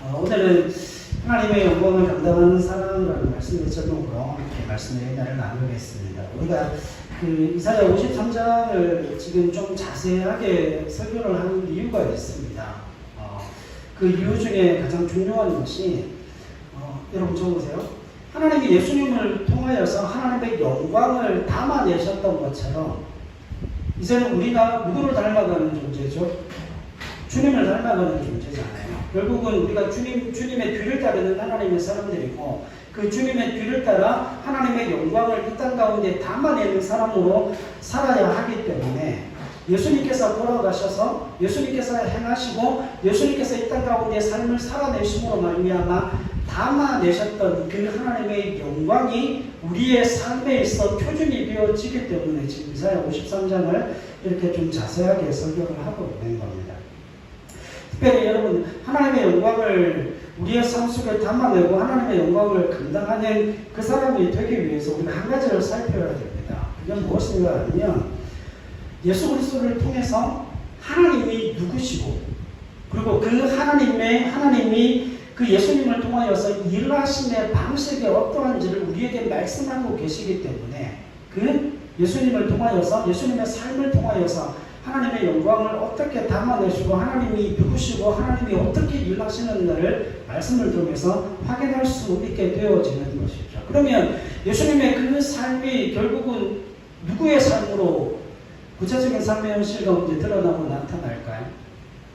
오늘은 하나님의 영광을 감당하는 사람이라는 말씀의 제목으로 이렇게 말씀의 은혜를 나누겠습니다. 우리가 그 이사야 53장을 지금 좀 자세하게 설교를 하는 이유가 있습니다. 그 이유 중에 가장 중요한 것이 여러분 적으세요. 하나님이 예수님을 통하여서 하나님의 영광을 담아내셨던 것처럼 이제는 우리가 누구를 닮아가는 존재죠? 주님을 닮아가는 존재잖아요. 결국은 우리가 주님의 뒤를 따르는 하나님의 사람들이고 그 주님의 뒤를 따라 하나님의 영광을 이 땅 가운데 담아내는 사람으로 살아야 하기 때문에 예수님께서 돌아가셔서 예수님께서 행하시고 예수님께서 이 땅 가운데 삶을 살아내심으로 말미암아 담아내셨던 그 하나님의 영광이 우리의 삶에 있어 표준이 되어지기 때문에 지금 이사야 53장을 이렇게 좀 자세하게 설교를 하고 있는 겁니다. 특별히 여러분 하나님의 영광을 우리의 삶 속에 담아내고 하나님의 영광을 감당하는 그 사람이 되기 위해서 우리가 한 가지를 살펴야 됩니다. 그게 무엇인가 하면 예수 그리스도를 통해서 하나님이 누구시고 그리고 그 하나님이 그 예수님을 통하여서 일하심의 방식이 어떠한지를 우리에게 말씀하고 계시기 때문에 그 예수님을 통하여서 예수님의 삶을 통하여서 하나님의 영광을 어떻게 담아내시고 하나님이 누구시고 하나님이 어떻게 일하시는가를 말씀을 통해서 확인할 수 있게 되어지는 것이죠. 그러면 예수님의 그 삶이 결국은 누구의 삶으로 구체적인 삶의 현실 가운데 드러나고 나타날까요?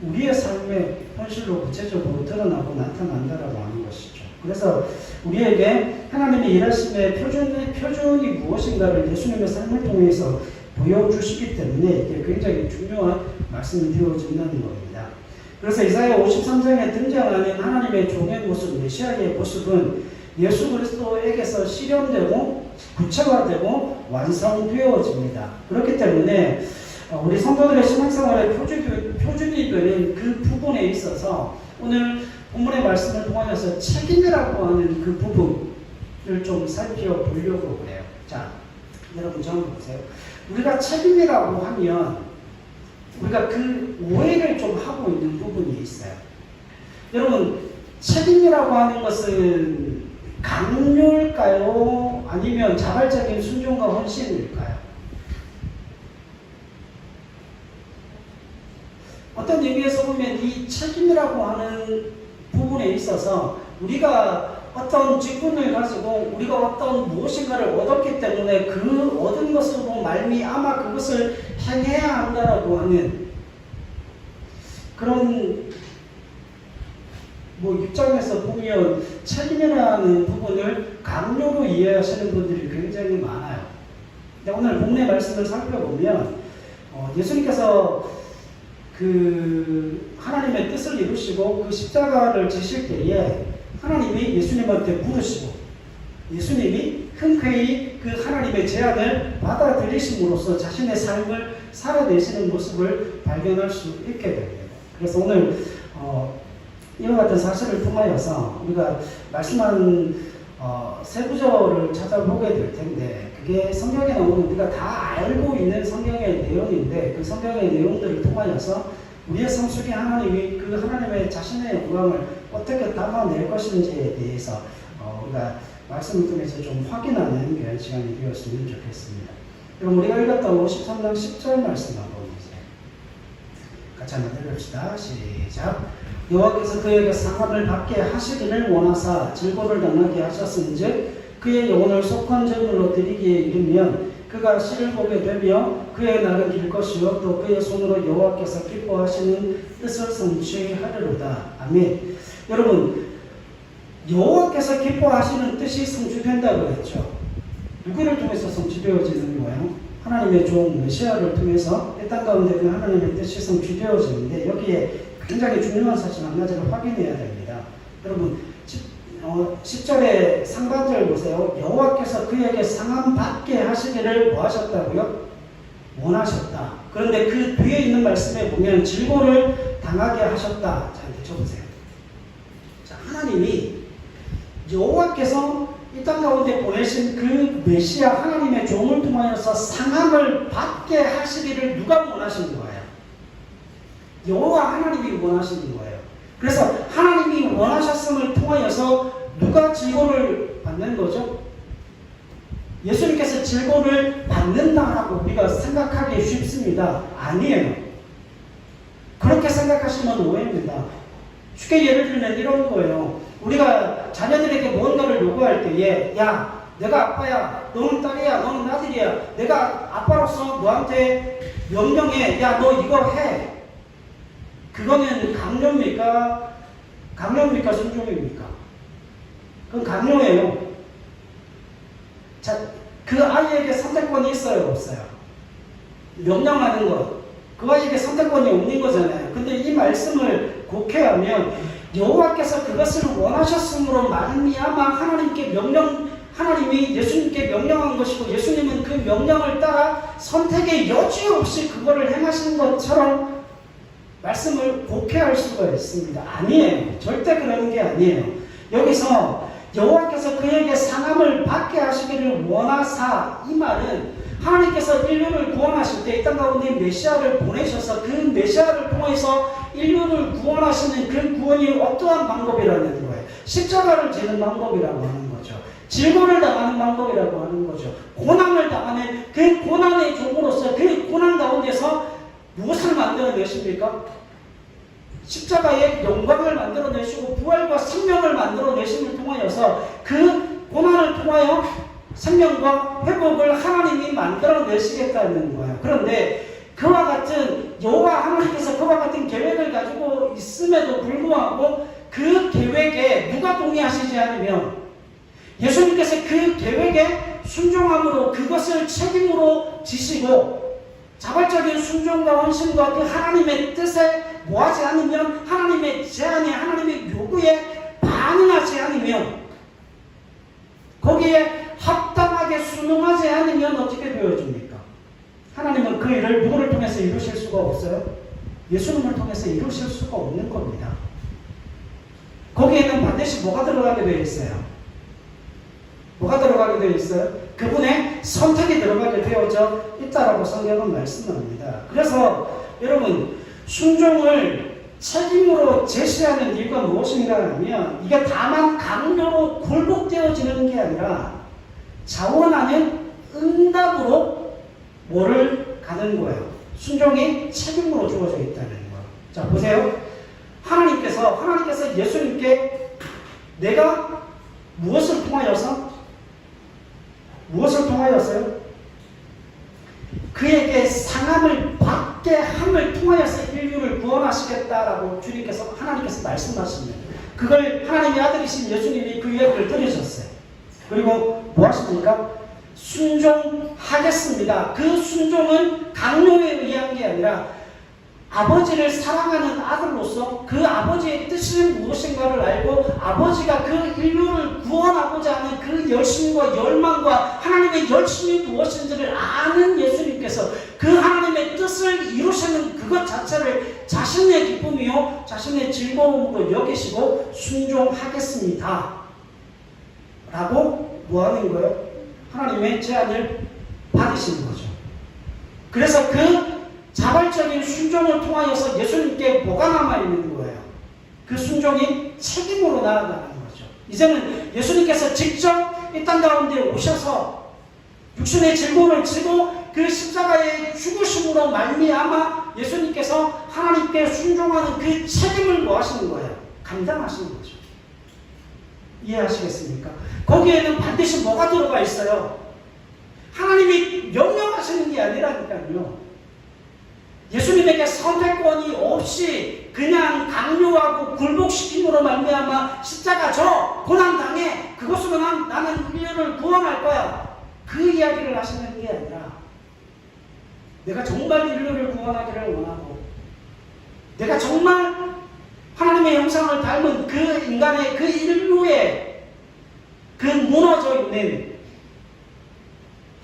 우리의 삶의 현실로 구체적으로 드러나고 나타난다라고 하는 것이죠. 그래서 우리에게 하나님의 일하심의 표준이 무엇인가를 예수님의 삶을 통해서 보여주시기 때문에 이게 굉장히 중요한 말씀이 되어진다는 겁니다. 그래서 이사야 53장에 등장하는 하나님의 종의 모습, 메시아의 모습은 예수 그리스도에게서 실현되고 구체화되고 완성되어집니다. 그렇기 때문에 우리 성도들의 신앙생활의 표준이 되는 그 부분에 있어서 오늘 본문의 말씀을 통하여서 책임이라고 하는 그 부분을 좀 살펴보려고 그래요. 자, 여러분 좀 보세요. 우리가 책임이라고 하면 우리가 그 오해를 좀 하고 있는 부분이 있어요. 여러분 책임이라고 하는 것은 강요일까요? 아니면 자발적인 순종과 헌신일까요? 어떤 의미에서 보면 이 책임이라고 하는 부분에 있어서 우리가 어떤 직분을 가지고 우리가 어떤 무엇인가를 얻었기 때문에 그 얻은 것으로 말미암아 그것을 행해야 한다라고 하는 그런 입장에서 보면 책임이라는 부분을 강요로 이해하시는 분들이 굉장히 많아요. 근데 오늘 본문의 말씀을 살펴보면 예수님께서 그 하나님의 뜻을 이루시고 그 십자가를 지실 때에 하나님이 예수님한테 물으시고 예수님이 흔쾌히 그 하나님의 제안을 받아들이심으로써 자신의 삶을 살아내시는 모습을 발견할 수 있게 됩니다. 그래서 오늘 이와 같은 사실을 통하여서 우리가 말씀한 세 구절을 찾아보게 될 텐데 그게 성경에 나오는 우리가 다 알고 있는 성경의 내용인데 그 성경의 내용들을 통하여서 우리의 삶 속에 하나님이 그 하나님의 자신의 영광을 어떻게 담아낼 것인지에 대해서 우리가 말씀을 통해서 좀 확인하는 그런 시간이 되었으면 좋겠습니다. 그럼 우리가 읽었던 53장 10절 말씀 한번 보세요. 같이 한번 읽읍시다. 시작. 여호와께서 그에게 상함을 받게 하시기를 원하사 질고를 당하게 하셨은즉 그의 영혼을 속한 제물로 드리기에 이르면 그가 씨를 보게 되며 그의 날은 길 것이요 또 그의 손으로 여호와께서 기뻐하시는 뜻을 성취하리로다. 아멘. 여러분 여호와께서 기뻐하시는 뜻이 성취된다고 했죠. 누구를 통해서 성취되어지는 거예요? 하나님의 종 메시아를 통해서 이 땅 가운데 그 하나님의 뜻이 성취되어지는데 여기에 굉장히 중요한 사실 한 가지를 확인해야 됩니다. 여러분 10절의 상반절 보세요. 여호와께서 그에게 상함 받게 하시기를 뭐 하셨다고요? 원하셨다. 그런데 그 뒤에 있는 말씀에 보면 질고를 당하게 하셨다. 자, 적으세요. 자, 하나님이 여호와께서 이 땅 가운데 보내신 그 메시아 하나님의 종을 통하여서 상함을 받게 하시기를 누가 원하신 거예요? 여호와 하나님이 원하시는 거예요. 그래서 하나님이 원하셨음을 통하여서 누가 질고를 받는 거죠? 예수님께서 질고를 받는다라고 우리가 생각하기 쉽습니다. 아니에요. 그렇게 생각하시면 오해입니다. 쉽게 예를 들면 이런 거예요. 우리가 자녀들에게 뭔가를 요구할 때에 야, 내가 아빠야, 너는 딸이야, 너는 아들이야, 내가 아빠로서 너한테 명령해, 야, 너 이거 해. 그거는 강요입니까? 강요입니까? 순종입니까? 그건 강요예요. 자, 그 아이에게 선택권이 있어요, 없어요? 명령하는 것. 그 아이에게 선택권이 없는 거잖아요. 근데 이 말씀을 곡해하면 여호와께서 그것을 원하셨으므로 말미암아 하나님이 예수님께 명령한 것이고 예수님은 그 명령을 따라 선택의 여지 없이 그거를 행하신 것처럼 말씀을 곡해할 수가 있습니다. 아니에요. 절대 그런 게 아니에요. 여기서 여호와께서 그에게 상함을 받게 하시기를 원하사, 이 말은 하나님께서 인류를 구원하실 때 이 땅 가운데 메시아를 보내셔서 그 메시아를 통해서 인류를 구원하시는 그 구원이 어떠한 방법이라는 거예요. 십자가를 지는 방법이라고 하는 거죠. 질고를 당하는 방법이라고 하는 거죠. 고난을 당하는 그 고난의 종으로서 그 고난 가운데서 무엇을 만들어내십니까? 십자가의 영광을 만들어내시고 부활과 생명을 만들어내심을 통하여서 그 고난을 통하여 생명과 회복을 하나님이 만들어내시겠다는 거예요. 그런데 그와 같은 여호와 하나님께서 그와 같은 계획을 가지고 있음에도 불구하고 그 계획에 누가 동의하시지 않으면 예수님께서 그 계획에 순종함으로 그것을 책임으로 지시고 자발적인 순종과 헌신과 그 하나님의 뜻에 뭐하지 않으면 하나님의 제안에 하나님의 요구에 반응하지 않으면 거기에 합당하게 순응하지 않으면 어떻게 되어집니까? 하나님은 그 일을 누구를 통해서 이루실 수가 없어요? 예수님을 통해서 이루실 수가 없는 겁니다. 거기에는 반드시 뭐가 들어가게 되어 있어요? 뭐가 들어가게 되어 있어요? 그분의 선택이 들어가게 되어져 있다라고 성경은 말씀합니다. 그래서 여러분 순종을 책임으로 제시하는 이유가 무엇인가 하면 이게 다만 강요로 굴복되어지는 게 아니라 자원하는 응답으로 뭐를 가는 거예요. 순종이 책임으로 주어져 있다는 거예요. 자 보세요. 하나님께서 예수님께 내가 무엇을 통하여서요? 그에게 상함을 받게 함을 통하여서 인류를 구원하시겠다라고 하나님께서 말씀하십니다. 그걸 하나님의 아들이신 예수님이 그 이야기를 들으셨어요. 그리고 뭐 하십니까? 순종하겠습니다. 그 순종은 강요에 의한 게 아니라 아버지를 사랑하는 아들로서 그 아버지의 뜻이 무엇인가를 알고 아버지가 그 인류를 구원하고자 하는 그 열심과 열망과 하나님의 열심이 무엇인지를 아는 예수님께서 그 하나님의 뜻을 이루시는 그것 자체를 자신의 기쁨이요 자신의 즐거움으로 여기시고 순종하겠습니다 라고 뭐 하는 거예요? 하나님의 제안을 받으시는 거죠. 그래서 그 자발적인 순종을 통하여서 예수님께 뭐가 남아있는 거예요? 그 순종이 책임으로 나아가는 거죠. 이제는 예수님께서 직접 이 땅 가운데 오셔서 육신의 질고를 지고 그 십자가의 죽으심으로 말미암아 예수님께서 하나님께 순종하는 그 책임을 뭐 하시는 거예요? 감당하시는 거죠. 이해하시겠습니까? 거기에는 반드시 뭐가 들어가 있어요? 하나님이 명령하시는 게 아니라니까요. 예수님에게 선택권이 없이 그냥 강요하고 굴복시킴으로 말미암아 십자가 져 고난당해 그것으로 나는 인류를 구원할 거야 그 이야기를 하시는 게 아니라 내가 정말 인류를 구원하기를 원하고 내가 정말 하나님의 형상을 닮은 그 인간의 그 인류의 그 무너져 있는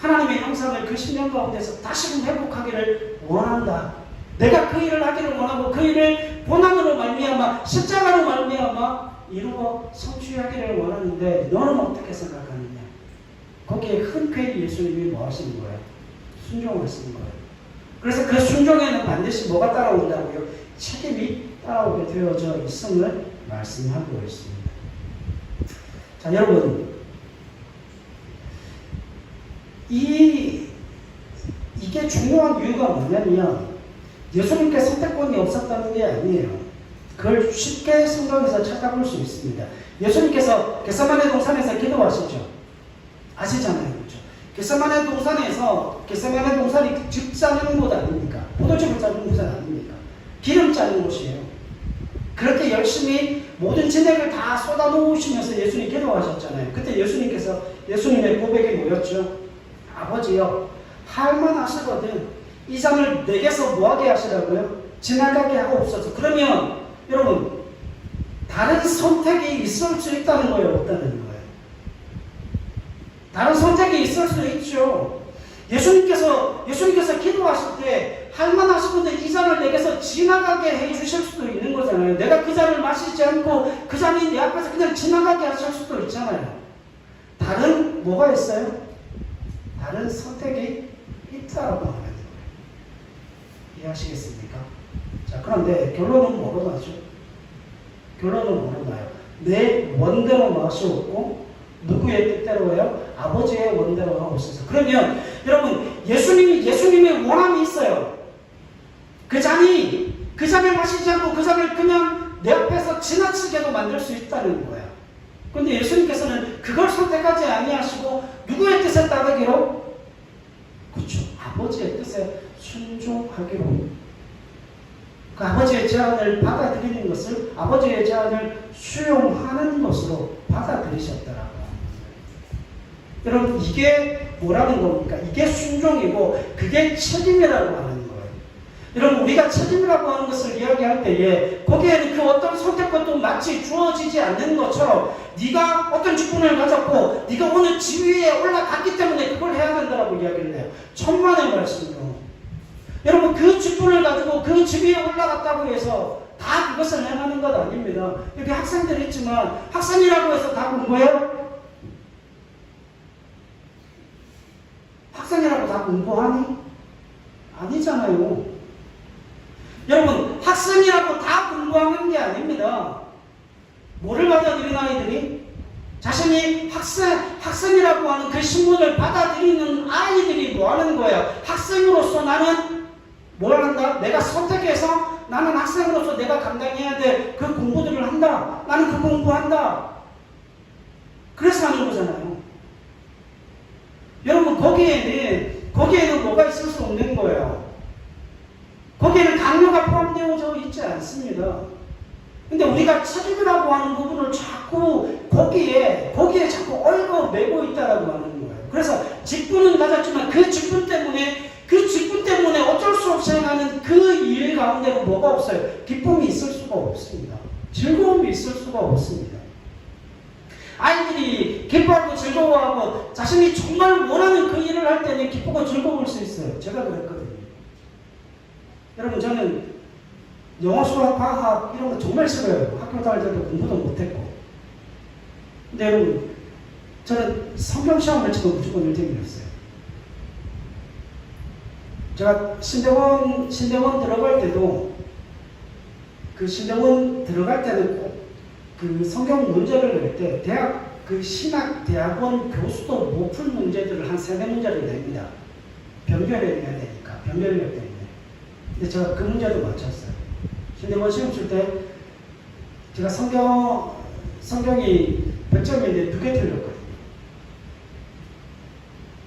하나님의 형상을 그 10년 가운데서 다시금 회복하기를 원한다. 내가 그 일을 하기를 원하고 그 일을 고난으로 말미암아 십자가로 말미암아 이루어 성취하기를 원하는데 너는 어떻게 생각하느냐? 거기에 흔쾌히 예수님이 뭐 하시는 거예요? 순종하시는 거예요. 그래서 그 순종에는 반드시 뭐가 따라온다고요? 책임이 따라오게 되어져 있음을 말씀하고 있습니다. 자, 여러분, 이게 중요한 이유가 뭐냐면 예수님께 선택권이 없었다는 게 아니에요. 그걸 쉽게 성경에서 찾아볼 수 있습니다. 예수님께서 겟세마네 동산에서 기도하시죠. 아시잖아요. 그렇죠? 겟세마네 동산이 집 짜는 곳 아닙니까? 포도즙을 짜는 곳 아닙니까? 기름 짜는 곳이에요. 그렇게 열심히 모든 진액을 다 쏟아 놓으시면서 예수님 기도하셨잖아요. 그때 예수님의 고백이 뭐였죠? 아버지요, 할만하시거든. 이 잔을 내게서 뭐하게 하시라고요? 지나가게 하옵소서. 그러면 여러분, 다른 선택이 있을 수 있다는 거예요? 없다는 거예요? 다른 선택이 있을 수 있죠. 예수님께서 기도하실 때 할만하시건데 이 잔을 내게서 지나가게 해주실 수도 있는 거잖아요. 내가 그 잔을 마시지 않고 그 잔이 내 앞에서 그냥 지나가게 하실 수도 있잖아요. 다른 뭐가 있어요? 다른 선택이 있다라고 하는 거예요. 이해하시겠습니까? 자, 그런데 결론은 뭐로 나죠? 결론은 뭐로 나요? 내 원대로 마시옵고 누구의 뜻대로요? 아버지의 원대로 하옵소서. 그러면 여러분, 예수님의 원함이 있어요. 그 잔을 마시지 않고 그 잔을 그냥 내 앞에서 지나치게도 만들 수 있다는 거예요. 그런데 예수님께서는 그걸 선택하지 아니하시고 누구의 뜻에 따르기로? 그렇죠. 아버지의 뜻에 순종하기로. 그 아버지의 제안을 받아들이는 것을, 아버지의 제안을 수용하는 것으로 받아들이셨더라고요. 여러분, 이게 뭐라는 겁니까? 이게 순종이고 그게 책임이라고 하는 거예요. 여러분, 우리가 책임이라고 하는 것을 이야기할 때에 거기에는 그 어떤 선택권도 마치 주어지지 않는 것처럼 네가 어떤 직분을 가졌고 네가 오늘 지위에 올라갔기 때문에 그걸 해야 된다고 이야기를 해요. 천만의 말씀으로. 여러분, 그 직분을 가지고 그 지위에 올라갔다고 해서 다 그것을 행하는 것 아닙니다. 여기 학생들이 있지만 학생이라고 해서 다 공부해요? 학생이라고 다 공부하니? 아니잖아요. 여러분, 학생이라고 다 공부하는 게 아닙니다. 뭐를 받아들이는 아이들이? 자신이 학생이라고 하는 그 신분을 받아들이는 아이들이 뭐 하는 거예요? 학생으로서 나는 뭘 한다? 내가 선택해서 나는 학생으로서 내가 감당해야 될 그 공부들을 한다. 나는 그 공부한다. 그래서 하는 거잖아요. 여러분, 거기에는 뭐가 있을 수 없는 거예요. 거기에는 강요가 포함되어져 있지 않습니다. 근데 우리가 책임이라고 하는 부분을 자꾸 거기에 자꾸 얽어매고 있다라고 하는 거예요. 그래서 직분은 가졌지만 그 직분 때문에 어쩔 수 없이 행하는 그 일 가운데로 뭐가 없어요? 기쁨이 있을 수가 없습니다. 즐거움이 있을 수가 없습니다. 아이들이 기뻐하고 즐거워하고 자신이 정말 원하는 그 일을 할 때는 기쁘고 즐거울 수 있어요. 제가 그랬거든요. 여러분, 저는 영어, 수학, 과학 이런 거 정말 싫어요. 학교 다닐 때도 공부도 못했고. 근데 여러분, 저는 성경 시험을 치고 무조건 1등이었어요. 제가 신대원 들어갈 때도 그 신대원 들어갈 때는 꼭 그 성경 문제를 낼 때 대학 그 신학대학원 교수도 못 풀 문제들을 한 3-4문제를 냅니다. 변별을 해야 되니까. 변별력 때문에. 근데 제가 그 문제도 맞췄어요. 신대원 시험 칠 때 제가 성경이 100점인데 2개 틀렸거든요.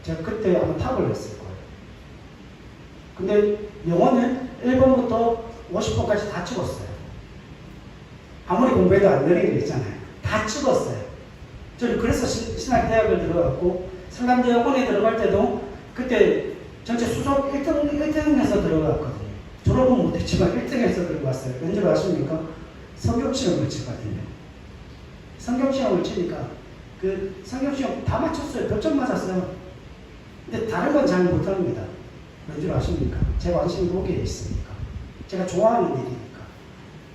제가 그때 아마 탑을 했을 거예요. 근데 영어는 1번부터 50번까지 다 찍었어요. 아무리 공부해도 안 되는 게 있잖아요. 다 찍었어요. 저는 그래서 신학대학을 들어갔고 상담대학원에 들어갈 때도 그때 전체 수석 1등해서 들어갔거든요. 졸업은 못했지만 1등해서 들어갔어요. 왠지 아십니까? 성경시험을 치거든요. 성경시험을 치니까 그 성경시험 다 맞췄어요. 몇 점 맞았어요. 근데 다른 건 잘 못합니다. 왠지 아십니까? 제 관심이 거기에 있으니까. 제가 좋아하는 일이니까.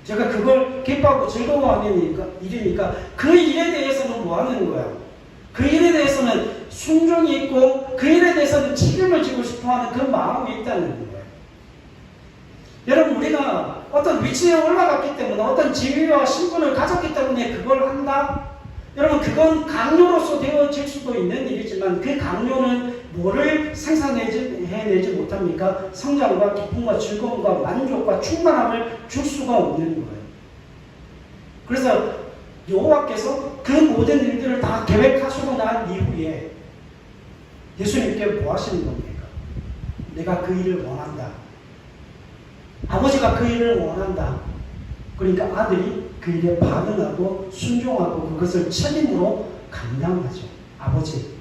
제가 그걸 기뻐하고 즐거워하는 일이니까 그 일에 대해서는 뭐 하는 거예요? 그 일에 대해서는 순종이 있고 그 일에 대해서는 책임을 지고 싶어하는 그 마음이 있다는 거예요. 여러분, 우리가 어떤 위치에 올라갔기 때문에, 어떤 지위와 신분을 가졌기 때문에 그걸 한다? 여러분, 그건 강요로서 되어질 수도 있는 일이지만 그 강요는 뭐를 해내지 못합니까? 성장과 기쁨과 즐거움과 만족과 충만함을 줄 수가 없는 거예요. 그래서 여호와께서 그 모든 일들을 다 계획하시고 난 이후에 예수님께 뭐 하시는 겁니까? 내가 그 일을 원한다. 아버지가 그 일을 원한다. 그러니까 아들이 그 일에 반응하고 순종하고 그것을 책임으로 감당하죠. 아버지,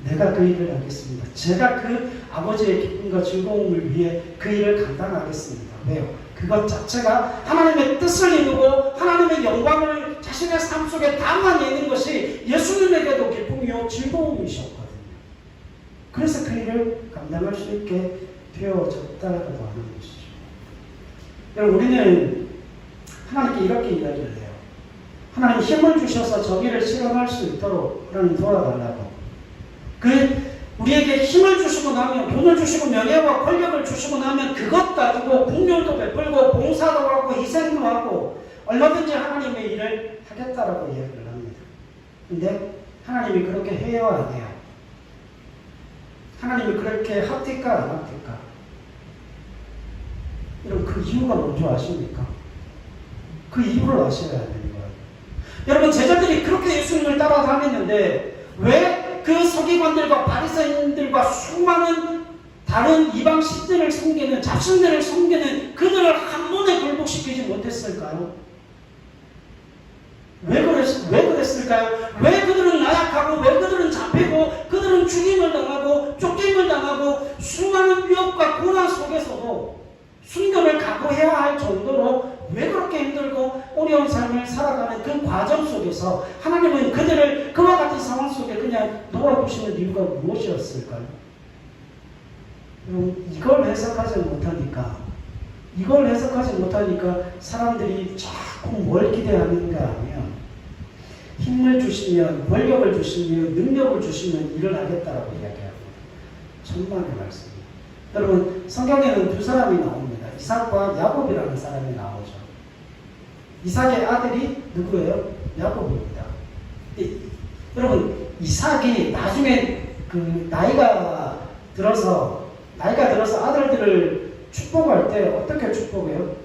내가 그 일을 하겠습니다. 제가 그 아버지의 기쁨과 즐거움을 위해 그 일을 감당하겠습니다. 왜요? 그것 자체가 하나님의 뜻을 이루고 하나님의 영광을 자신의 삶 속에 담아내는 것이 예수님에게도 기쁨이요 즐거움이셨거든요. 그래서 그 일을 감당할 수 있게 되어졌다고 하는 것이죠. 여러분, 우리는 하나님께 이렇게 이야기를 해요. 하나님 힘을 주셔서 정의를 실현할 수 있도록 하나님 도와달라고. 우리에게 힘을 주시고 나면, 돈을 주시고 명예와 권력을 주시고 나면 그것 가지고 국률도 베풀고 봉사도 하고 희생도 하고 얼마든지 하나님의 일을 하겠다라고 이야기를 합니다. 근데 하나님이 그렇게 해요, 안 해요? 하나님이 그렇게 합니까, 안 합니까? 여러분, 그 이유가 뭔지 아십니까? 그 이유를 아셔야 되는 거예요. 여러분, 제자들이 그렇게 예수님을 따라다녔는데 왜 그 서기관들과 바리새인들과 수많은 다른 이방신들을 섬기는, 잡신들을 섬기는 그들을 한 번에 굴복시키지 못했을까요? 왜 그랬을까요? 왜 그들은 나약하고, 왜 그들은 잡히고, 그들은 죽임을 당하고, 쫓김을 당하고, 수많은 위협과 고난 속에서도 순교를 각오해야 할 정도로 왜 그렇게 힘들고 어려운 삶을 살아가는 그 과정 속에서 하나님은 그들을 그와 같은 상황 속에 그냥 놓아주시는 이유가 무엇이었을까요? 이걸 해석하지 못하니까 사람들이 자꾸 뭘 기대하는가 하면 힘을 주시면, 권력을 주시면, 능력을 주시면 일을 하겠다라고 이야기합니다. 천만의 말씀입니다. 여러분, 성경에는 두 사람이 나옵니다. 이삭과 야곱이라는 사람이 나오죠. 이삭의 아들이 누구예요? 야곱입니다. 여러분, 이삭이 나중에 나이가 들어서 아들들을 축복할 때 어떻게 축복해요?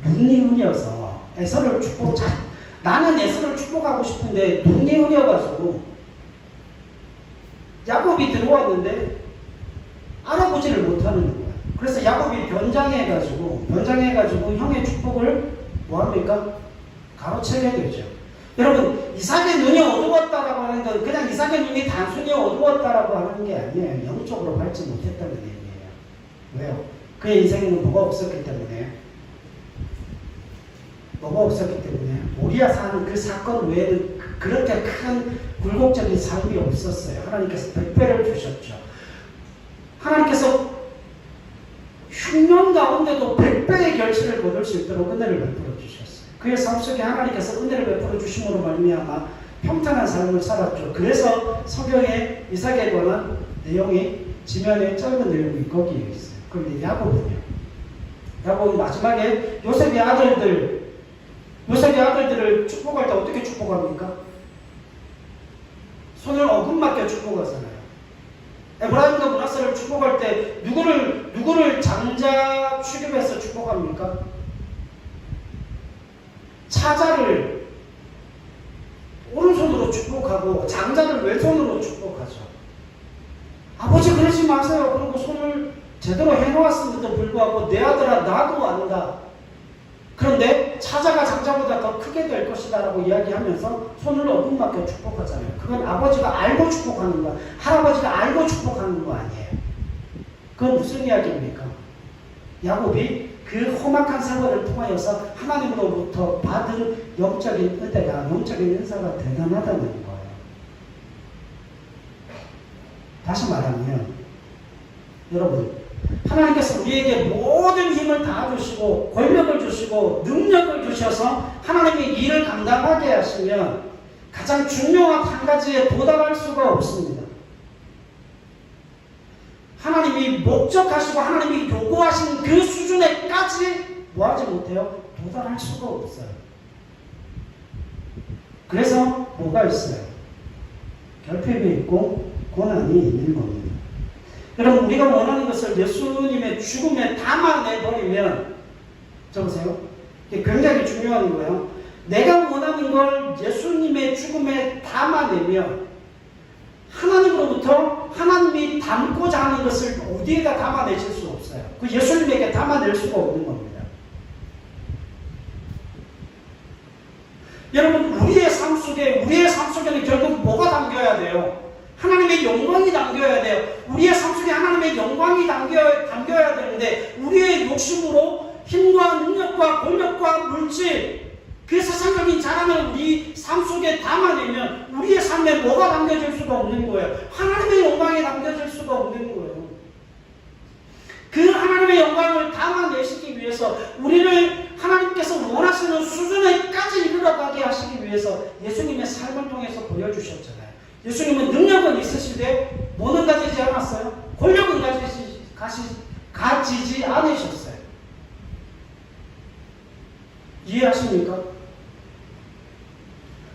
눈이 흐려서 나는 에서를 축복하고 싶은데 눈이 흐려가지고 야곱이 들어왔는데 알아보지를 못하는 거예요. 그래서 야곱이 변장해가지고 형의 축복을 뭐합니까? 가로채게 되죠. 여러분, 이삭의 눈이 어두웠다라고 하는 건 그냥 이삭의 눈이 단순히 어두웠다라고 하는 게 아니에요. 영적으로 밝지 못했다는 얘기예요. 왜요? 그의 인생에는 뭐가 없었기 때문에. 모리아 사는 그 사건 외에는 그렇게 큰 굴곡적인 삶이 없었어요. 하나님께서 100배를 주셨죠. 하나님께서 흉년 가운데도 100배의 결실을 거둘 수 있도록 은혜를 베풀어 주셨어요. 그의 삶 속에 하나님께서 은혜를 베풀어 주심으로 말미암아 평탄한 삶을 살았죠. 그래서 성경에 이삭에 관한 내용이 지면에 짧은 내용이 거기에 있어요. 그런데 야곱은요? 야곱은 마지막에 요셉의 아들들을 축복할 때 어떻게 축복합니까? 손을 어긋맞게 축복하잖아요. 에브라임과 므낫세를 축복할 때 누구를 장자 취급해서 축복합니까? 차자를 오른손으로 축복하고 장자를 왼손으로 축복하죠. 아버지 그러지 마세요. 그리고 손을 제대로 해놓았음에도 불구하고 내 아들아 나도 안다. 그런데 차자가 장자보다 더 크게 될 것이다 라고 이야기하면서 손을 어긋맞게 축복하잖아요. 그건 아버지가 알고 축복하는 거야. 할아버지가 알고 축복하는 거 아니에요. 그건 무슨 이야기입니까? 야곱이 그 험악한 세월을 통하여서 하나님으로부터 받은 영적인 은사가 대단하다는 거예요. 다시 말하면 여러분, 하나님께서 우리에게 모든 힘을 다 주시고 권력을 주시고 능력을 주셔서 하나님의 일을 감당하게 하시면 가장 중요한 한 가지에 도달할 수가 없습니다. 하나님이 목적하시고 하나님이 요구하신 그 수준에까지 뭐하지 못해요? 도달할 수가 없어요. 그래서 뭐가 있어요? 결핍이 있고 고난이 있는 겁니다. 여러분, 우리가 원하는 것을 예수님의 죽음에 담아내버리면, 저보세요. 이게 굉장히 중요한 거예요. 내가 원하는 걸 예수님의 죽음에 담아내면 하나님으로부터 하나님이 담고자 하는 것을 어디에다 담아내실 수 없어요. 그 예수님에게 담아낼 수가 없는 겁니다. 여러분, 우리의 삶 속에는 결국 뭐가 담겨야 돼요? 하나님의 영광이 담겨야 돼요. 우리의 삶 속에 하나님의 영광이 담겨야 되는데, 우리의 욕심으로 힘과 능력과 권력과 물질, 그 세상적인 자랑을 우리 삶 속에 담아내면 우리의 삶에 뭐가 담겨질 수가 없는 거예요. 하나님의 영광이 담겨질 수가 없는 거예요. 그 하나님의 영광을 담아내시기 위해서, 우리를 하나님께서 원하시는 수준에까지 이르러가게 하시기 위해서 예수님의 삶을 통해서 보여주셨잖아요. 예수님은 능력은 있으시되 뭐는 가지지 않았어요? 권력은 가지지 않으셨어요. 이해하십니까?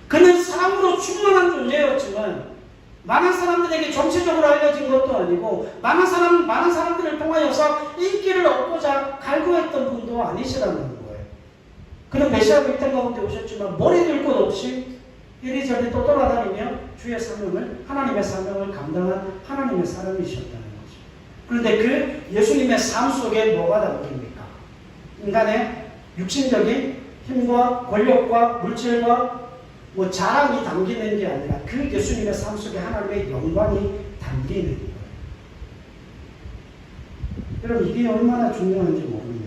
그는 사람으로 충만한 존재였지만 많은 사람들에게 정치적으로 알려진 것도 아니고 많은 사람들을 통하여서 인기를 얻고자 갈구했던 분도 아니시라는 거예요. 그는 메시아 빅텐 가운데 오셨지만 머리 들 것 없이 이리저리 또 돌아다니며 주의 사명을, 하나님의 사명을 감당한 하나님의 사람이셨다는 거죠. 그런데 그 예수님의 삶 속에 뭐가 담깁니까? 인간의 육신적인 힘과 권력과 물질과 자랑이 담기는 게 아니라 그 예수님의 삶 속에 하나님의 영광이 담기는 거예요. 여러분, 이게 얼마나 중요한지 모릅니다.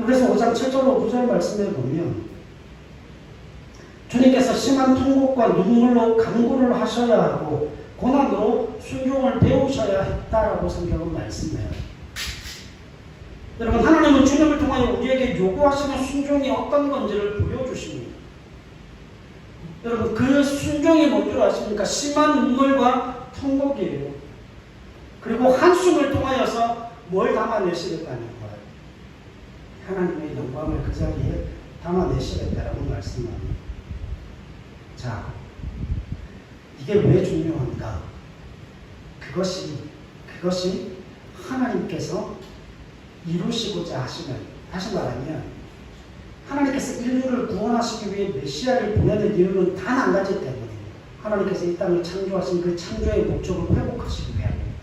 그래서 5장 7절로 9절 말씀에 보면 주님께서 심한 통곡과 눈물로 간구를 하셔야 하고 고난으로 순종을 배우셔야 했다라고 성경은 말씀해요. 여러분, 하나님은 주님을 통하여 우리에게 요구하시는 순종이 어떤 건지를 보여주십니다. 여러분, 그 순종이 뭔지 아십니까? 심한 눈물과 통곡이에요. 그리고 한숨을 통하여서 뭘 담아내시겠다는 거예요? 하나님의 영광을 그 자리에 담아내시겠다라고 말씀합니다. 자, 이게 왜 중요한가? 그것이 하나님께서 이루시고자 하시는, 다시 말하면 하나님께서 인류를 구원하시기 위해 메시아를 보내는 이유는 단 한 가지 때문입니다. 하나님께서 이 땅을 창조하신 그 창조의 목적을 회복하시기 위함입니다.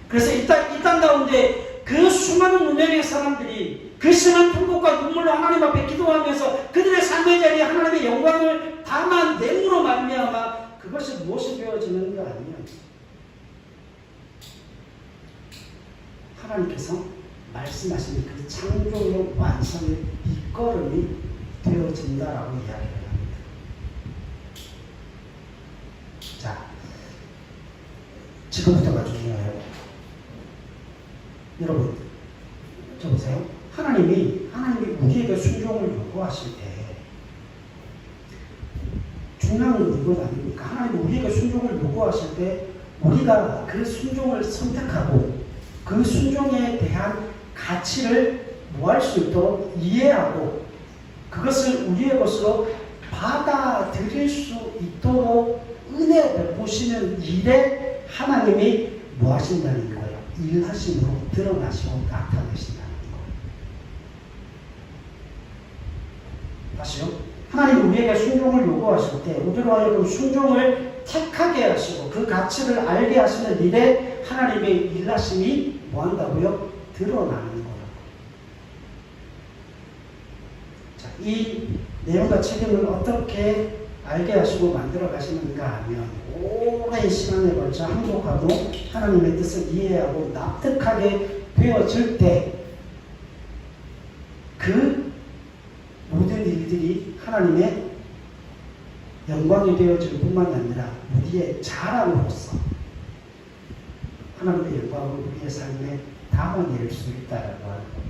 그래서 이 땅 가운데 그 수많은 운명의 사람들이 그 심한 통곡과 눈물로 하나님 앞에 기도하면서 그들의 삶의 자리에 하나님의 영광을 담아냄으로 말미암아 그것이 무엇이 되어지는가 하면 하나님께서 말씀하신 그 창조의 완성의 밑거름이 되어진다라고 이야기를 합니다. 자, 지금부터가 중요해요. 여러분, 저 보세요. 하나님이 우리에게 순종을 요구하실 때 중요한 건 이건 아닙니까? 하나님이 우리에게 순종을 요구하실 때 우리가 그 순종을 선택하고 그 순종에 대한 가치를 뭐 할 수 있도록 이해하고 그것을 우리의 것으로 받아들일 수 있도록 은혜 베푸시는 일에 하나님이 뭐 하신다는 거예요? 일하심으로 드러나시고 나타내신다는 거예요. 다시요. 하나님이 우리에게 순종을 요구하실 때 우리로 하여금 순종을 택하게 하시고 그 가치를 알게 하시는 일에 하나님의 일하심이 뭐 한다고요? 드러나는 거예요. 자, 이 내용과 책임을 어떻게 알게 하시고 만들어 가시는가 하면 오랜 시간에 걸쳐 항복하고 하나님의 뜻을 이해하고 납득하게 되어질 때 그 모든 일들이 하나님의 영광이 되어질 뿐만 아니라 우리의 자랑으로서 하나님의 영광을 우리의 삶에 담아낼 수 있다라고 하는 것.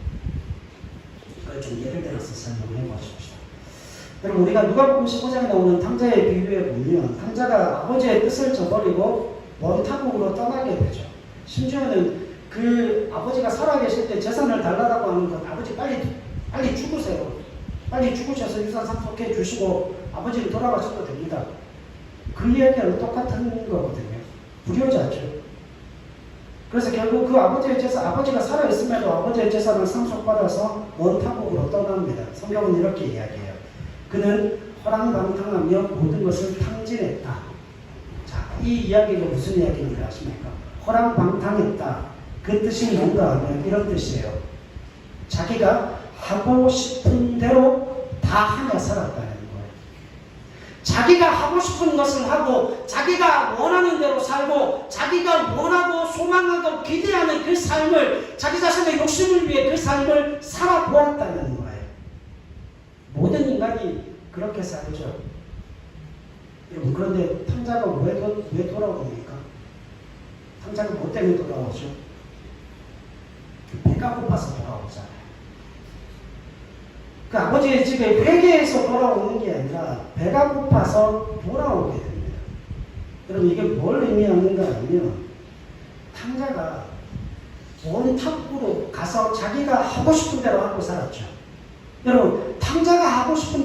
이걸 좀 예를 들어서 설명해 보십시오. 여러분 우리가 누가복음 15장에 나오는 탕자의 비유에 보면 탕자가 아버지의 뜻을 저버리고 먼 타국으로 떠나게 되죠. 심지어는 그 아버지가 살아계실 때 재산을 달라고 하는 것, 아버지 빨리 죽으세요. 빨리 죽으셔서 유산 상속해 주시고 아버지는 돌아가셔도 됩니다. 그 이야기랑 똑같은 거거든요. 불효자죠. 그래서 결국 그 아버지의 재산, 아버지가 살아있음에도 아버지의 재산을 상속받아서 먼 타국으로 떠납니다. 성경은 이렇게 이야기해요. 그는 허랑방탕하며 모든 것을 탕진했다. 자, 이 이야기가 무슨 이야기인지 아십니까? 허랑방탕했다. 그 뜻이 뭔가 하면 이런 뜻이에요. 자기가 하고 싶은 대로 다 하며 살았다는 거예요. 자기가 하고 싶은 것을 하고 자기가 원하는 대로 살고 자기가 원하고 소망하고 기대하는 그 삶을 자기 자신의 욕심을 위해 그 삶을 살아보았다는 거예요. 모든 인간이 그렇게 살죠. 여러분 그런데 탕자가 왜 돌아옵니까? 탕자가 뭐 때문에 돌아오죠? 배가 고파서 돌아오잖아요. 그 아버지의 집에 회개해서 돌아오는 게 아니라 배가 고파서 돌아오게 됩니다. 여러분 이게 뭘 의미하는가 하면 탕자가 온 탑으로 가서 자기가 하고 싶은 대로 하고 살았죠. 여러분 탕자가 하고 싶은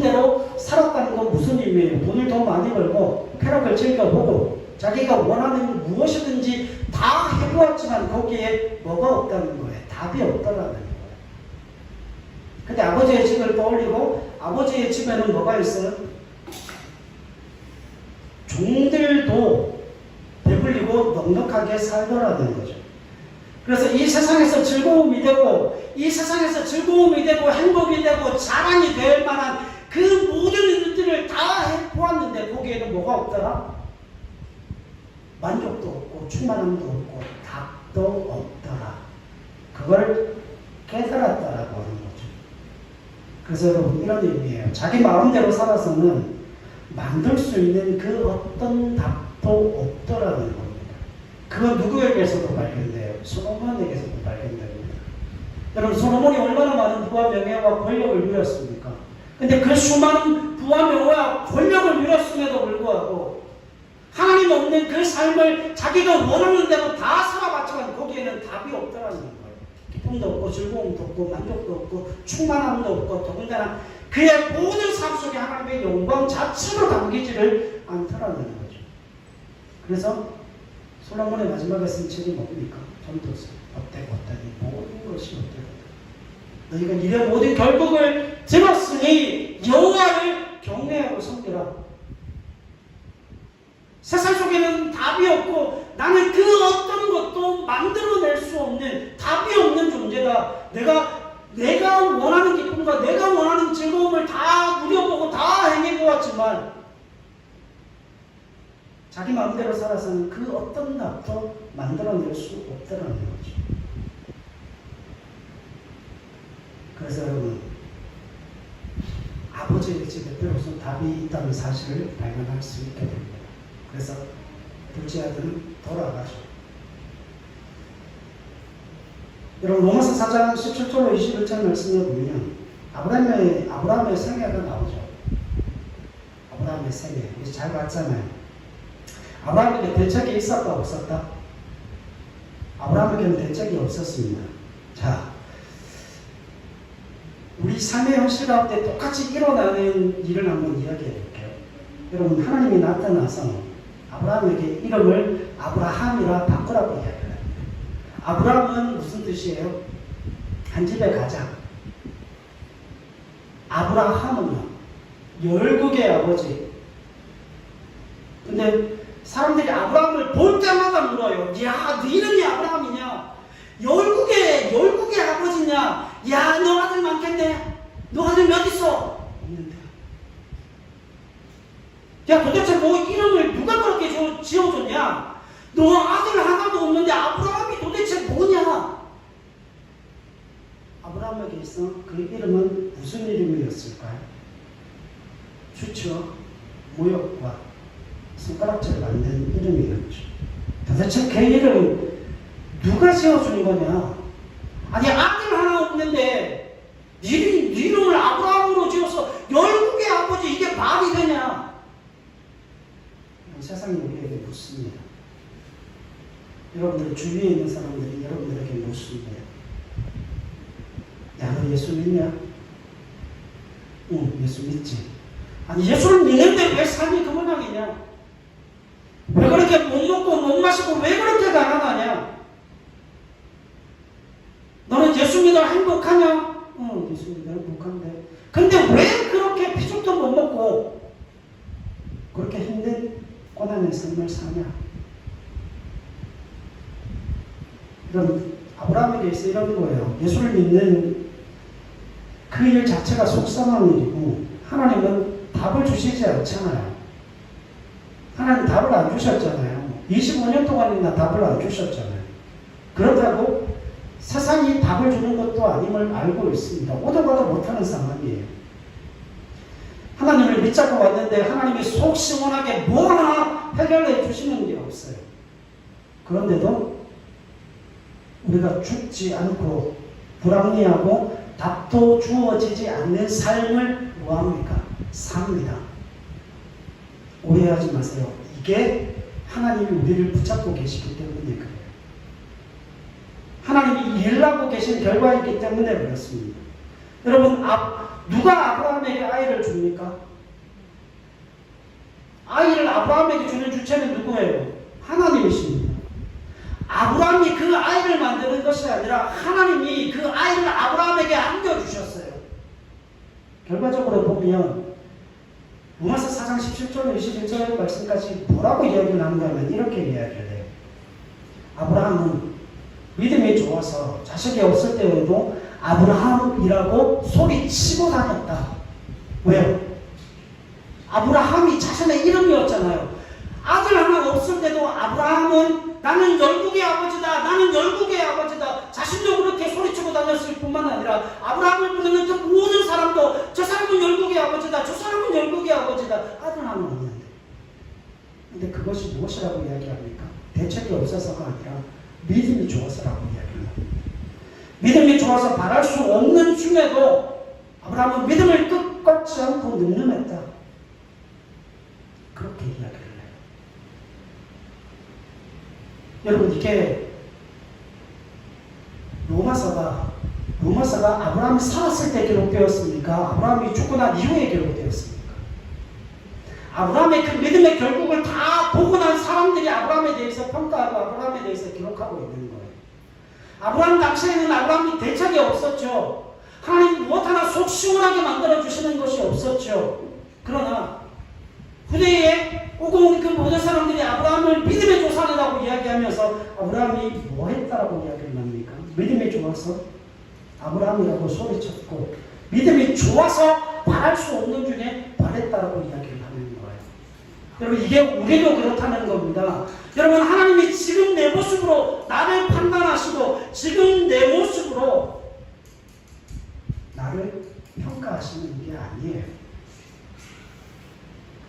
대로 살았다는 건 무슨 의미예요? 돈을 더 많이 벌고 쾌락을 즐겨보고 자기가 원하는 무엇이든지 다 해보았지만 거기에 뭐가 없다는 거예요. 답이 없다라는 거예요. 근데 아버지의 집을 떠올리고 아버지의 집에는 뭐가 있어요? 종들도 배불리고 넉넉하게 살더라는 거죠. 그래서 이 세상에서 즐거움이 되고 이 세상에서 즐거움이 되고 행복이 되고 자랑이 될 만한 그 모든 일들을 다 해보았는데 거기에는 뭐가 없더라? 만족도 없고 충만함도 없고 답도 없더라. 그걸 깨달았다라고 하는 거죠. 그래서 여러분 이런 의미예요. 자기 마음대로 살아서는 만들 수 있는 그 어떤 답도 없더라는 겁니다. 그건 누구에게서도 발견돼요? 솔로몬에게서도 발견됩니다. 여러분 솔로몬이 얼마나 많은 부와 명예와 권력을 누렸습니까? 근데 그 수많은 부와 명예와 권력을 누렸음에도 불구하고 하나님 없는 그 삶을 자기가 원하는 대로 다 살아봤지만 거기에는 답이 없더라는 거예요. 기쁨도 없고 즐거움도 없고 만족도 없고 충만함도 없고 더군다나 그의 모든 삶 속에 하나님의 영광 자체로 담기지를 않더라는 거죠. 그래서 솔로몬의 마지막에 쓴 책이 뭡니까? 전도서. 어때니 모든 것이 어때고 너희가 이런 모든 결국을 들었으니 여호와를 경외하고 섬기라. 세상 속에는 답이 없고 나는 그 어떤 것도 만들어낼 수 없는 답이 없는 존재다. 내가 원하는 기쁨과 내가 원하는 즐거움을 다 누려보고 다 행해보았지만 자기 마음대로 살아서는 그 어떤 답도 만들어낼 수 없다는 거죠. 그래서 여러분 아버지의 집에 비로소 답이 있다는 사실을 발견할 수 있게 됩니다. 그래서 둘째 아들은 돌아가죠. 여러분 로마서 4장 17절로 21절 말씀에 보면 아브라함의 생애가 나오죠. 아브라함의 생애 우리 잘 봤잖아요. 아브라함에게 대적이 있었다 없었다? 아브라함에게는 대적이 없었습니다. 자, 우리 삶의 현실 가운데 똑같이 일어나는 일을 한번 이야기해 볼게요. 여러분 하나님이 나타나서 아브라함에게 이름을 아브라함이라 바꾸라고 이야기합니다. 아브라함은 무슨 뜻이에요? 한 집에 가자. 아브라함은요 열국의 아버지. 근데 사람들이 아브라함을 볼 때마다 물어요. 야, 너 이름이 아브라함이냐? 열국의 아버지냐? 야, 너 아들 많겠네? 너 아들 몇 있어? 없는데. 야, 도대체 뭐 이름을 누가 그렇게 지어줬냐? 너 아들 하나도 없는데 아브라함이 도대체 뭐냐? 아브라함에게 있어 그 이름은 무슨 이름이었을까요? 추측, 모욕과 손가락질 만든 이름이었죠. 도대체 그 이름은 누가 지어준 거냐? 아니 아들 하나 없는데 네 이름을 아브라함 여러분들 주위에 있는 사람들이 여러분들에게 묻습니다. 야, 너 예수 믿냐? 응, 예수 믿지. 아니, 예수를 믿는데 왜 삶이 그 모양이냐? 왜 그렇게 못 먹고 못 마시고 왜 그렇게 가난하냐? 너는 예수 믿어 행복하냐? 응, 예수 믿어 행복한데. 근데 왜 그렇게 피죽도 못 먹고 그렇게 힘든 고난의 삶을 사냐? 이런 아브라함에게 있어 이런 거예요. 예수를 믿는 그 일 자체가 속상한 일이고 하나님은 답을 주시지 않잖아요. 하나님 답을 안 주셨잖아요. 25년 동안이나 답을 안 주셨잖아요. 그렇다고 세상이 답을 주는 것도 아님을 알고 있습니다. 오도 가도 못하는 상황이에요. 하나님을 믿자고 왔는데 하나님이 속 시원하게 뭐 하나 해결해 주시는 게 없어요. 그런데도 우리가 죽지 않고 불합리하고 답도 주어지지 않는 삶을 뭐합니까? 삽니다. 오해하지 마세요. 이게 하나님이 우리를 붙잡고 계시기 때문에 그래요. 하나님이 일하고 계신 결과이기 때문에 그렇습니다. 여러분, 누가 아브라함에게 아이를 줍니까? 아이를 아브라함에게 주는 주체는 누구예요? 하나님이십니다. 아브라함이 그 아이를 만드는 것이 아니라 하나님이 그 아이를 아브라함에게 안겨주셨어요. 결과적으로 보면 로마서 4장 17절 21절 말씀까지 뭐라고 이야기를 하는가 하면 이렇게 이야기를 해요. 아브라함은 믿음이 좋아서 자식이 없을 때에도 아브라함이라고 소리치고 다녔다. 왜요? 아브라함이 자신의 이름이었잖아요. 아들 하나 없을 때도 아브라함은 나는 열국의 아버지다. 나는 열국의 아버지다. 자신도 그렇게 소리치고 다녔을 뿐만 아니라 아브라함을 부르는 그 모든 사람도 저 사람은 열국의 아버지다. 저 사람은 열국의 아버지다. 아들 하나 없는데. 근데 그것이 무엇이라고 이야기합니까? 대책이 없어서가 아니라 믿음이 좋아서라고 이야기합니다. 믿음이 좋아서 바랄 수 없는 중에도 아브라함은 믿음을 끝까지 않고 늠름했다. 그렇게 이야기를 해요. 여러분, 이게 로마서가 아브라함이 살았을 때 기록되었습니까? 아브라함이 죽고 난 이후에 기록되었습니까? 아브라함의 그 믿음의 결국을 다 보고 난 사람들이 아브라함에 대해서 평가하고 아브라함에 대해서 기록하고 있는 거예요. 아브라함 당시에는 아브라함이 대책이 없었죠. 하나님 무엇 하나 속 시원하게 만들어주시는 것이 없었죠. 그러나 후대에 오고 온 그 모든 사람들이 아브라함을 믿음의 조상이라고 이야기하면서 아브라함이 뭐 했다라고 이야기를 합니까? 믿음이 좋아서 아브라함이라고 소리쳤고 믿음이 좋아서 바랄 수 없는 중에 바랬다라고 이야기를 하는 거예요. 여러분, 이게 우리도 그렇다는 겁니다. 여러분, 하나님이 지금 내 모습으로 나를 판단하시고 지금 내 모습으로 나를 평가하시는 게 아니에요.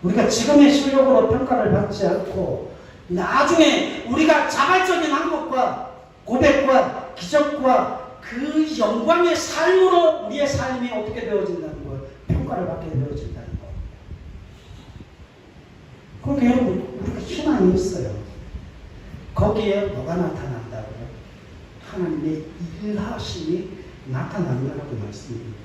우리가 지금의 실력으로 평가를 받지 않고 나중에 우리가 자발적인 항복과 고백과 기적과 그 영광의 삶으로 우리의 삶이 어떻게 되어진다는 거예요? 평가를 받게 되어진다는 거예요. 그러니까 여러분, 우리가 희망이 있어요. 거기에 뭐가 나타난다고요? 하나님의 일하심이 나타난다고 말씀입니다.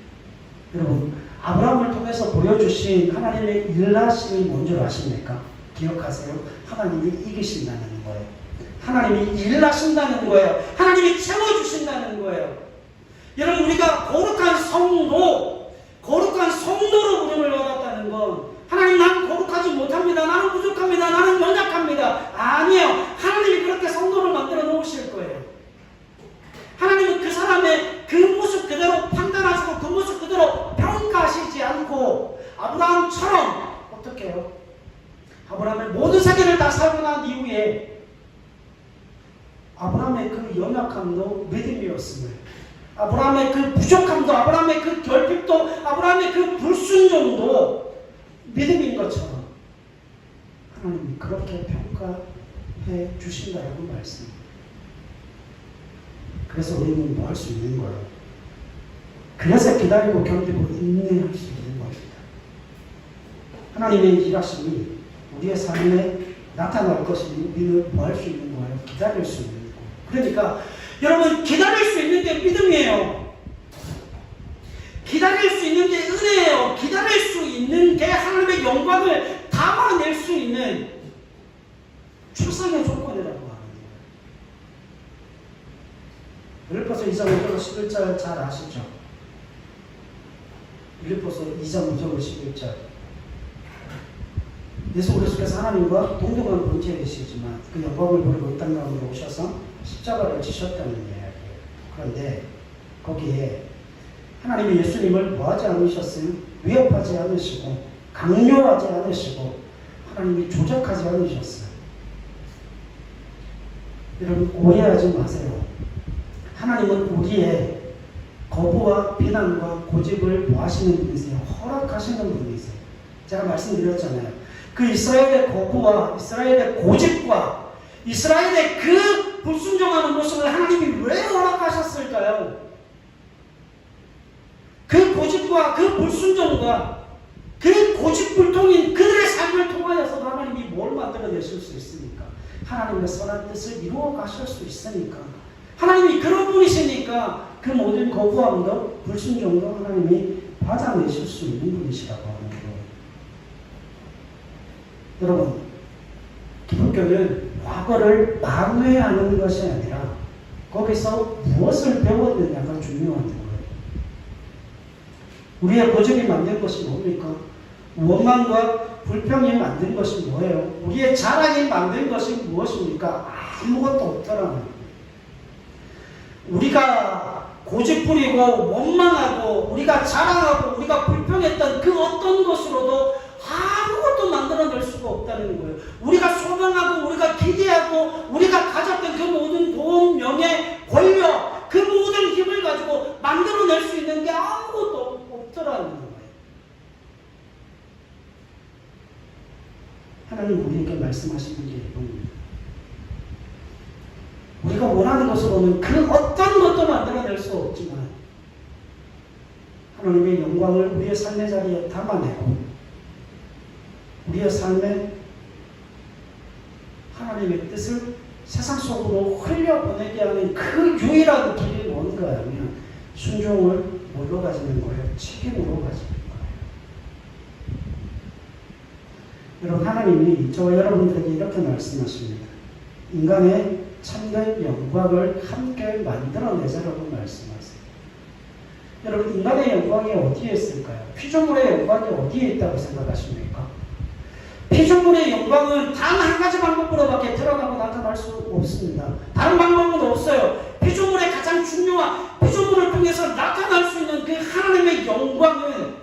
여러분, 아브라함을 통해서 보여주신 하나님의 일하심이 뭔 줄 아십니까? 기억하세요. 하나님이 이기신다는 거예요. 하나님이 일하신다는 거예요. 하나님이 채워주신다는 거예요. 여러분, 우리가 거룩한 성도로 부름을 받았다는 건 하나님, 나는 거룩하지 못합니다. 나는 부족합니다. 나는 연약합니다. 아니에요. 하나님이 그렇게 성도를 만들어 놓으실 거예요. 하나님은 그 사람의 그 모습 그대로 판단하시고 그 모습 그대로 평가하시지 않고 아브라함처럼 어떻게 해요? 아브라함의 모든 세계를 다 살고 난 이후에 아브라함의 그 연약함도 믿음이었음을, 아브라함의 그 부족함도, 아브라함의 그 결핍도, 아브라함의 그 불순종도 믿음인 것처럼 하나님이 그렇게 평가해 주신다라고 말씀합니다. 그래서 우리는 뭐 할 수 있는 거예요? 그래서 기다리고 견디고 인내할 수 있는 겁니다. 하나님의 일하심이 우리의 삶에 나타날 것이니 우리는 뭐 할 수 있는 거예요? 기다릴 수 있는 거예요. 그러니까 여러분 기다릴 수 있는 게 믿음이에요. 기다릴 수 있는 게 은혜예요. 기다릴 수 있는 게 하나님의 영광을 담아낼 수 있는 출생의 조건이라고 하는 거예요. 빌립보서 2장 5절 11절 잘 아시죠? 빌립보서 2장 5절 11절 예수 그리스도께서 하나님과 동등한 본체이시지만 그 영광을 버리고 이 땅 가운데 오셔서 십자가를 지셨다는 이야기예요. 그런데 거기에 하나님이 예수님을 뭐하지 않으셨어요? 위협하지 않으시고 강요하지 않으시고 하나님이 조작하지 않으셨어요. 여러분 오해하지 마세요. 하나님은 우리의 거부와 비난과 고집을 뭐 하시는 분이세요? 허락하시는 분이세요. 제가 말씀드렸잖아요. 그 이스라엘의 거부와 이스라엘의 고집과 이스라엘의 그 불순종하는 모습을 하나님이 왜 허락하셨을까요? 그 고집과 그 불순종과 그 고집불통인 그들의 삶을 통하여서 하나님이 뭘 만들어내실 수 있으니까 하나님의 선한 뜻을 이루어 가실 수 있으니까 하나님이 그런 분이시니까 그 모든 거부함도 불순종도 하나님이 받아내실 수 있는 분이시라고 하는 거예요. 여러분 기독교는 과거를 만회하는 것이 아니라 거기서 무엇을 배웠느냐가 중요한 거예요. 우리의 고집이 만든 것이 뭡니까? 원망과 불평이 만든 것이 뭐예요? 우리의 자랑이 만든 것이 무엇입니까? 아무것도 없더라는 거예요. 우리가 고집부리고 원망하고 우리가 자랑하고 우리가 불평했던 그 어떤 것으로도 아무것도 만들어낼 수가 없다는 거예요. 우리가 소망하고 우리가 기대하고 우리가 가졌던 그 모든 돈, 명예, 권력 그 모든 힘을 가지고 만들어낼 수 있는 게 아무것도 없더라는 거예요. 하나님 우리에게 말씀하시는 게 이겁니다. 우리가 원하는 것으로는 그 어떤 것도 만들어낼 수 없지만 하나님의 영광을 우리의 삶의 자리에 담아내고 우리의 삶에 하나님의 뜻을 세상 속으로 흘려보내게 하는 그 유일한 길이 뭔가 하면 순종을 뭘로 가지는 거예요? 책임으로 가지는 거예요. 여러분 하나님이 저와 여러분들에게 이렇게 말씀하십니다. 인간의 참된 영광을 함께 만들어내자라고 말씀하세요. 여러분 인간의 영광이 어디에 있을까요? 피조물의 영광이 어디에 있다고 생각하십니까? 피조물의 영광은 단 한 가지 방법으로밖에 드러나고 나타날 수 없습니다. 다른 방법은 없어요. 피조물의 가장 중요한 피조물을 통해서 나타날 수 있는 그 하나님의 영광은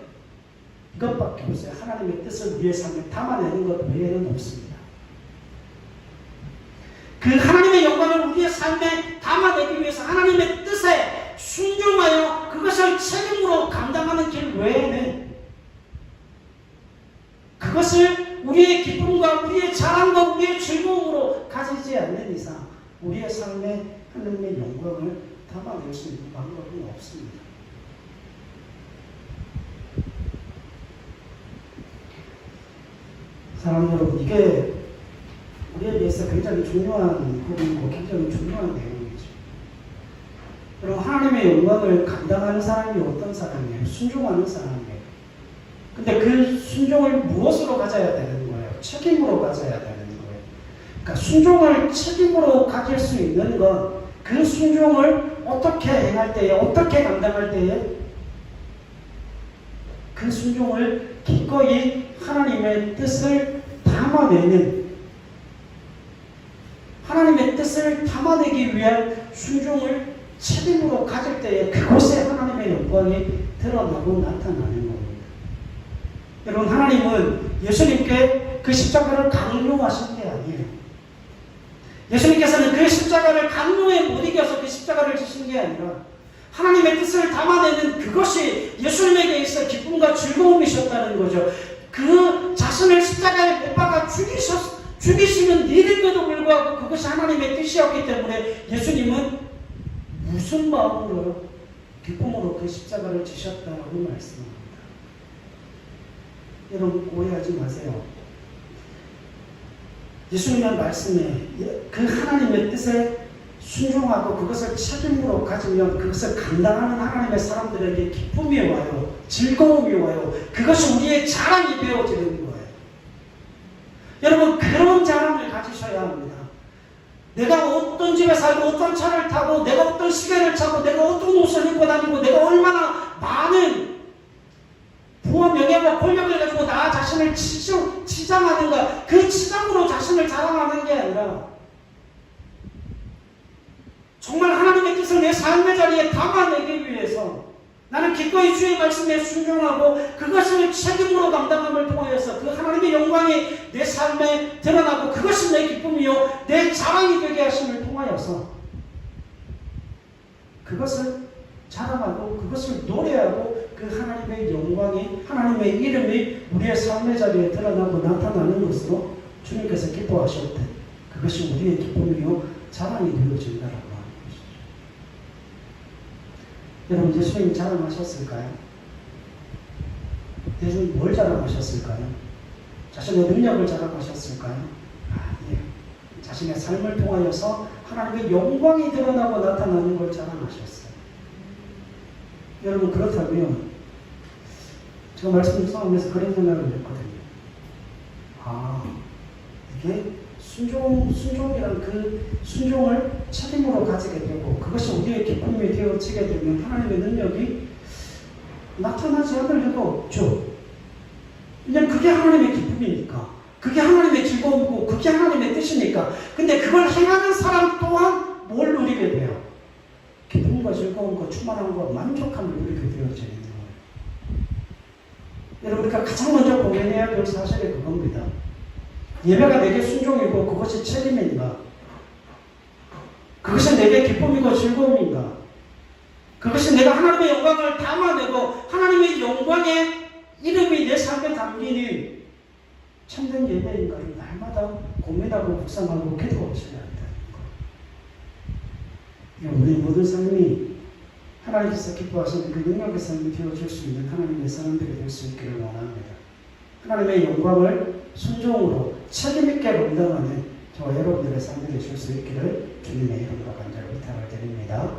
이것밖에 없어요. 하나님의 뜻을 우리의 삶에 담아내는 것 외에는 없습니다. 그 하나님의 영광을 우리의 삶에 담아내기 위해서 하나님의 뜻에 순종하여 그것을 책임으로 감당하는 길 외에는 그것을 우리의 기쁨과 우리의 자랑과 우리의 즐거움으로 가지지 않는 이상 우리의 삶에 하나님의 영광을 담아낼 수 있는 방법은 없습니다. 사랑하는 여러분, 이게 우리에 대해서 굉장히 중요한 부분이고 굉장히 중요한 내용이죠. 여러분 하나님의 영광을 감당하는 사람이 어떤 사람이에요? 순종하는 사람이에요. 근데 그 순종을 무엇으로 가져야 되는 거예요? 책임으로 가져야 되는 거예요. 그러니까 순종을 책임으로 가질 수 있는 건 그 순종을 어떻게 행할 때에, 어떻게 감당할 때에 그 순종을 기꺼이 하나님의 뜻을 담아내는, 하나님의 뜻을 담아내기 위한 순종을 책임으로 가질 때에 그곳에 하나님의 영광이 드러나고 나타나는 겁니다. 여러분 하나님은 예수님께 그 십자가를 강요하신 게 아니에요. 예수님께서는 그 십자가를 강요에 못 이겨서 그 십자가를 지신 게 아니라 하나님의 뜻을 담아내는 그것이 예수님에게 있어 기쁨과 즐거움이셨다는 거죠. 그 자신을 십자가에 못 박아 죽이시는 일임에도 불구하고 그것이 하나님의 뜻이었기 때문에 예수님은 무슨 마음으로 기쁨으로 그 십자가를 지셨다고 말씀합니다. 여러분 오해하지 마세요. 예수님의 말씀에 그 하나님의 뜻에 순종하고 그것을 책임으로 가지면 그것을 감당하는 하나님의 사람들에게 기쁨이 와요. 즐거움이 와요. 그것이 우리의 자랑이 되어지는 거예요. 여러분, 그런 자랑을 가지셔야 합니다. 내가 어떤 집에 살고 어떤 차를 타고 내가 어떤 시계를 차고 내가 어떤 옷을 입고 다니고 내가 얼마나 많은 부와 명예와 권력을 가지고 나 자신을 치장하는가, 그 치장으로 자신을 자랑하는 게 아니라 정말 하나님의 뜻을 내 삶의 자리에 담아내기 위해서 나는 기꺼이 주의 말씀에 순종하고 그것을 책임으로 감당함을 통하여서 그 하나님의 영광이 내 삶에 드러나고 그것이 내 기쁨이요 내 자랑이 되게 하심을 통하여서 그것을 자랑하고 그것을 노래하고 그 하나님의 영광이, 하나님의 이름이 우리의 삶의 자리에 드러나고 나타나는 것으로 주님께서 기뻐하셨듯 그것이 우리의 기쁨이요 자랑이 되어진다라고 하는 것이죠. 여러분, 예수님 자랑하셨을까요? 예수님 뭘 자랑하셨을까요? 자신의 능력을 자랑하셨을까요? 아니에요. 자신의 삶을 통하여서 하나님의 영광이 드러나고 나타나는 걸 자랑하셨어요. 여러분, 그렇다면 제가 말씀 묵상하면서 그런 생각을 했거든요. 이게 순종이란 그 순종을 책임으로 가지게 되고 그것이 우리의 기쁨이 되어지게 되면 하나님의 능력이 나타나지 않을 리가 없죠. 그냥 그게 하나님의 기쁨이니까, 그게 하나님의 즐거움이고 그게 하나님의 뜻이니까. 근데 그걸 행하는 사람 또한 뭘 누리게 돼요? 기쁨과 즐거움과 충만함과 만족함을 누리게 되어지는 거예요. 여러분, 우리가 가장 먼저 고민해야 될 사실이 그겁니다. 예배가 내게 순종이고 그것이 책임인가? 그것이 내게 기쁨이고 즐거움인가? 그것이 내가 하나님의 영광을 담아내고 하나님의 영광의 이름이 내 삶에 담기는 참된 예배인가를 날마다 고민하고 묵상하고 기도하셔야 한다는 거예요. 우리 모든 삶이 하나님께서 기뻐하시는 그 능력의 삶이 되어줄 수 있는 하나님의 사람들이 될 수 있기를 원합니다. 하나님의 영광을 순종으로 책임있게 감당하는 저와 여러분들의 삶이 되실 수 있기를 주님의 이름으로 간절히 부탁을 드립니다.